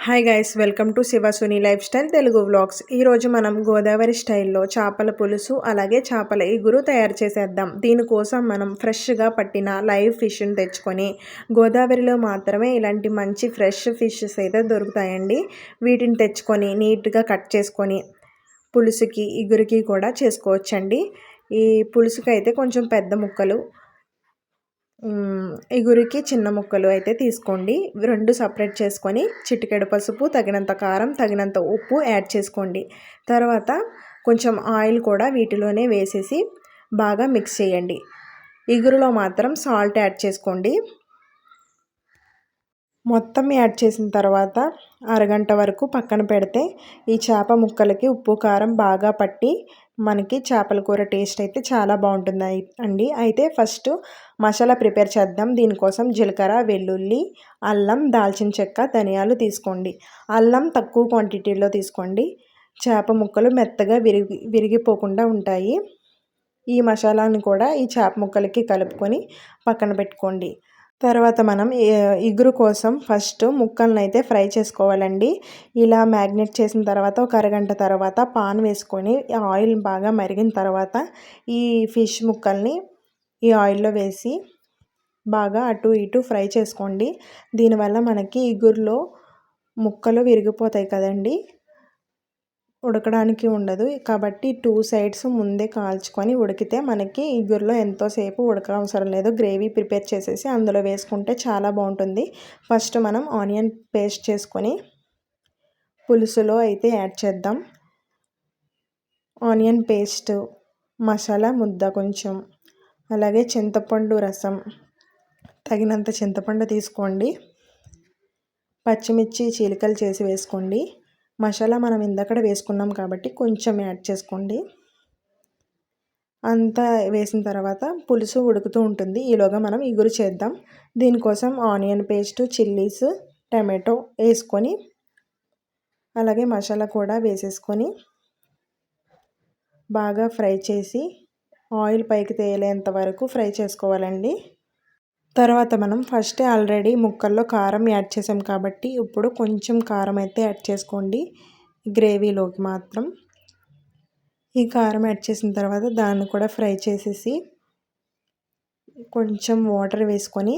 Hi guys, welcome to Shivasuni life style Telugu vlogs. ఈరోజు మనం గోదావరి స్టైల్లో చేపల పులుసు అలాగే చేపల ఇగురు తయారు చేసేద్దాం. దీనికోసం మనం ఫ్రెష్గా పట్టిన లైవ్ ఫిష్ని తెచ్చుకొని, గోదావరిలో మాత్రమే ఇలాంటి మంచి ఫ్రెష్ ఫిషెస్ అయితే దొరుకుతాయండి. వీటిని తెచ్చుకొని నీట్గా కట్ చేసుకొని పులుసుకి ఇగురికి కూడా చేసుకోవచ్చండి. ఈ పులుసుకి అయితే కొంచెం పెద్ద ముక్కలు, ఇగురికి చిన్న ముక్కలు అయితే తీసుకోండి. రెండు సపరేట్ చేసుకొని చిటికెడు పసుపు, తగినంత కారం, తగినంత ఉప్పు యాడ్ చేసుకోండి. తర్వాత కొంచెం ఆయిల్ కూడా వీటిలోనే వేసేసి బాగా మిక్స్ చేయండి. ఇగురులో మాత్రం సాల్ట్ యాడ్ చేసుకోండి. మొత్తం యాడ్ చేసిన తర్వాత అరగంట వరకు పక్కన పెడితే ఈ చేప ముక్కలకి ఉప్పు కారం బాగా పట్టి మనకి చేపల కూర టేస్ట్ అయితే చాలా బాగుంటుంది అండి. అయితే ఫస్ట్ మసాలా ప్రిపేర్ చేద్దాం. దీనికోసం జీలకర్ర, వెల్లుల్లి, అల్లం, దాల్చిన చెక్క, ధనియాలు తీసుకోండి. అల్లం తక్కువ క్వాంటిటీలో తీసుకోండి. చేప ముక్కలు మెత్తగా విరిగిపోకుండా ఉంటాయి. ఈ మసాలాను కూడా ఈ చేప ముక్కలకి కలుపుకొని పక్కన పెట్టుకోండి. తర్వాత మనం ఇగురు కోసం ఫస్ట్ ముక్కలను అయితే ఫ్రై చేసుకోవాలండి. ఇలా మ్యాగ్నేట్ చేసిన తర్వాత ఒక అరగంట తర్వాత పాన్ వేసుకొని ఆయిల్ బాగా మరిగిన తర్వాత ఈ ఫిష్ ముక్కల్ని ఈ ఆయిల్లో వేసి బాగా అటు ఇటు ఫ్రై చేసుకోండి. దీనివల్ల మనకి ఇగురులో ముక్కలు విరిగిపోతాయి కదండి, ఉడకడానికి ఉండదు. కాబట్టి 2 సైడ్స్ ముందే కాల్చుకొని ఉడికితే మనకి ఇగురులో ఎంతోసేపు ఉడకవసరం లేదు. గ్రేవీ ప్రిపేర్ చేసేసి అందులో వేసుకుంటే చాలా బాగుంటుంది. ఫస్ట్ మనం ఆనియన్ పేస్ట్ చేసుకొని పులుసులో అయితే యాడ్ చేద్దాం. ఆనియన్ పేస్ట్, మసాలా ముద్ద కొంచెం, అలాగే చింతపండు రసం, తగినంత చింతపండు తీసుకోండి. పచ్చిమిర్చి చీలికలు చేసి వేసుకోండి. మసాలా మనం ఇందాక వేసుకున్నాం కాబట్టి కొంచెం యాడ్ చేసుకోండి. అంతా వేసిన తర్వాత పులుసు ఉడుకుతూ ఉంటుంది. ఈలోగా మనం ఇగురు చేద్దాం. దీనికోసం ఆనియన్ పేస్ట్, చిల్లీస్, టమాటో వేసుకొని అలాగే మసాలా కూడా వేసేసుకొని బాగా ఫ్రై చేసి ఆయిల్ పైకి తేలేంత వరకు ఫ్రై చేసుకోవాలండి. తర్వాత మనం ఫస్ట్ ఆల్రెడీ ముక్కల్లో కారం యాడ్ చేసాం కాబట్టి ఇప్పుడు కొంచెం కారం అయితే యాడ్ చేసుకోండి గ్రేవీలోకి మాత్రం. ఈ కారం యాడ్ చేసిన తర్వాత దాన్ని కూడా ఫ్రై చేసేసి కొంచెం వాటర్ వేసుకొని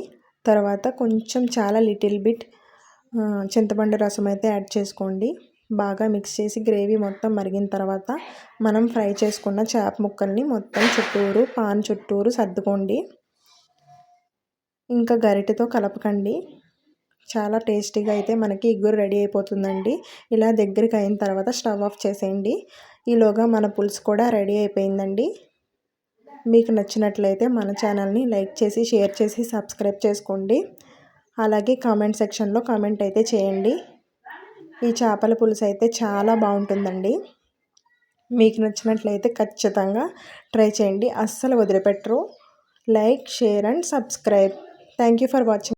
తర్వాత కొంచెం చాలా లిటిల్ బిట్ చింతపండు రసం అయితే యాడ్ చేసుకోండి. బాగా మిక్స్ చేసి గ్రేవీ మొత్తం మరిగిన తర్వాత మనం ఫ్రై చేసుకున్న చేప ముక్కల్ని మొత్తం చుట్టూరు పాన్ చుట్టూరు సర్దుకోండి. ఇంకా గరిటెతో కలపకండి. చాలా టేస్టీగా అయితే మనకి ఇగురు రెడీ అయిపోతుందండి. ఇలా దగ్గరికి అయిన తర్వాత స్టవ్ ఆఫ్ చేసేయండి. ఈలోగా మన పులుసు కూడా రెడీ అయిపోయిందండి. మీకు నచ్చినట్లయితే మన ఛానల్ని లైక్ చేసి, షేర్ చేసి, సబ్స్క్రైబ్ చేసుకోండి. అలాగే కామెంట్ సెక్షన్లో కామెంట్ అయితే చేయండి. ఈ చేపల పులుసు అయితే చాలా బాగుంటుందండి. మీకు నచ్చినట్లయితే ఖచ్చితంగా ట్రై చేయండి. అస్సలు వదిలిపెట్టరు. Like, share and subscribe. Thank you for watching.